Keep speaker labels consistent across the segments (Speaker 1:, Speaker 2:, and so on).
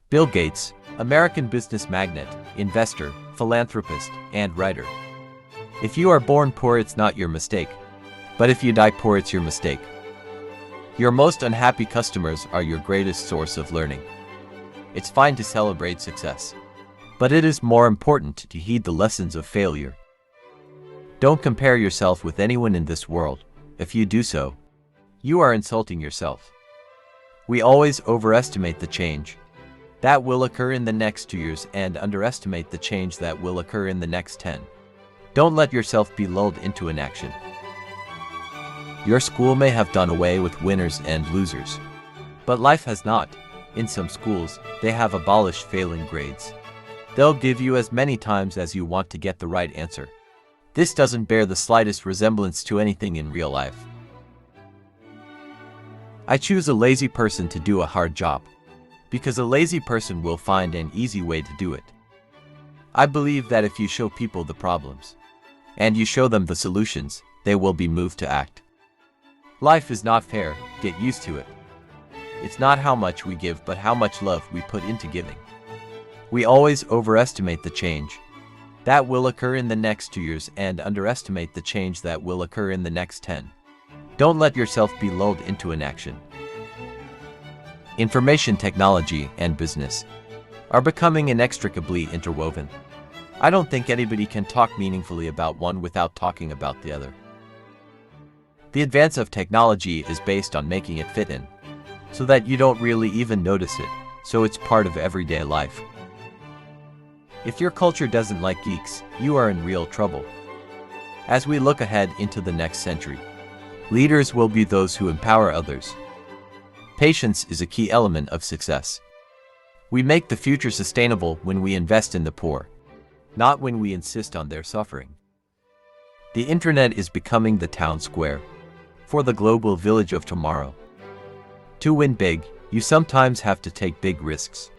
Speaker 1: Bill Gates, American business magnate, investor, philanthropist, and writer. If you are born poor, it's not your mistake. But if you die poor, it's your mistake. Your most unhappy customers are your greatest source of learning. It's fine to celebrate success, but it is more important to heed the lessons of failure. Don't compare yourself with anyone in this world. If you do so, you are insulting yourself. We always overestimate the change that will occur in the next 2 years and underestimate the change that will occur in the next 10. Don't let yourself be lulled into inaction. Your school may have done away with winners and losers, but life has not. In some schools, they have abolished failing grades. They'll give you as many times as you want to get the right answer. This doesn't bear the slightest resemblance to anything in real life. I choose a lazy person to do a hard job, because a lazy person will find an easy way to do it. I believe that if you show people the problems, and you show them the solutions, they will be moved to act. Life is not fair, get used to it. It's not how much we give, but how much love we put into giving. We always overestimate the change that will occur in the next 2 years and underestimate the change that will occur in the next 10. Don't let yourself be lulled into inaction. Information technology and business are becoming inextricably interwoven. I don't think anybody can talk meaningfully about one without talking about the other. The advance of technology is based on making it fit in, so that you don't really even notice it, so it's part of everyday life. If your culture doesn't like geeks, you are in real trouble. As we look ahead into the next century, leaders will be those who empower others. Patience is a key element of success. We make the future sustainable when we invest in the poor, not when we insist on their suffering. The internet is becoming the town square for the global village of tomorrow. To win big, you sometimes have to take big risks.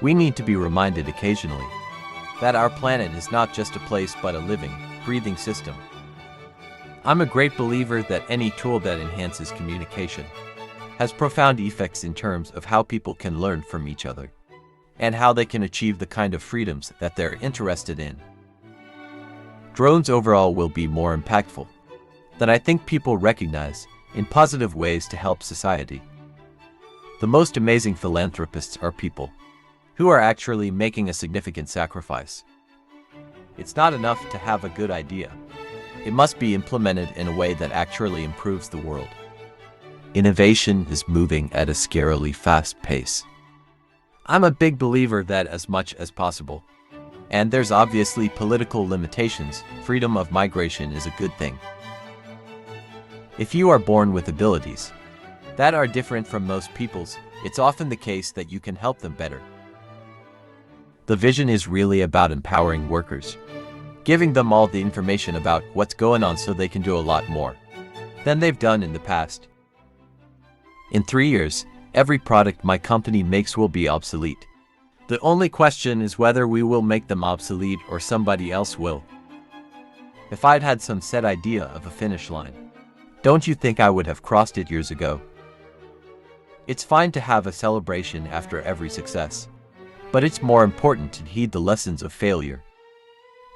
Speaker 1: We need to be reminded occasionally that our planet is not just a place but a living, breathing system. I'm a great believer that any tool that enhances communication has profound effects in terms of how people can learn from each other and how they can achieve the kind of freedoms that they're interested in. Drones overall will be more impactful than I think people recognize in positive ways to help society. The most amazing philanthropists are people who are actually making a significant sacrifice. It's not enough to have a good idea. It must be implemented in a way that actually improves the world. Innovation is moving at a scarily fast pace. I'm a big believer that as much as possible, and there's obviously political limitations, freedom of migration is a good thing. If you are born with abilities that are different from most people's, it's often the case that you can help them better. The vision is really about empowering workers, giving them all the information about what's going on so they can do a lot more than they've done in the past. In 3 years, every product my company makes will be obsolete. The only question is whether we will make them obsolete or somebody else will. If I'd had some set idea of a finish line, don't you think I would have crossed it years ago? It's fine to have a celebration after every success, but it's more important to heed the lessons of failure.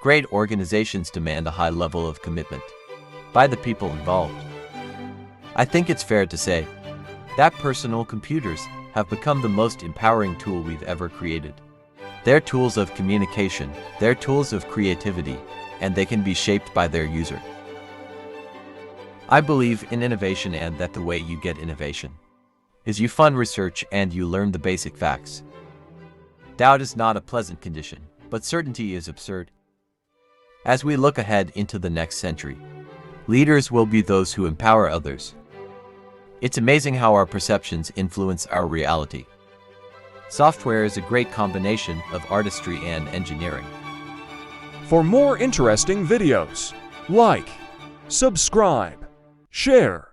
Speaker 1: Great organizations demand a high level of commitment by the people involved. I think it's fair to say that personal computers have become the most empowering tool we've ever created. They're tools of communication, they're tools of creativity, and they can be shaped by their user. I believe in innovation and that the way you get innovation is you fund research and you learn the basic facts. Doubt is not a pleasant condition, but certainty is absurd. As we look ahead into the next century, leaders will be those who empower others. It's amazing how our perceptions influence our reality. Software is a great combination of artistry and engineering.
Speaker 2: For more interesting videos, like, subscribe, share,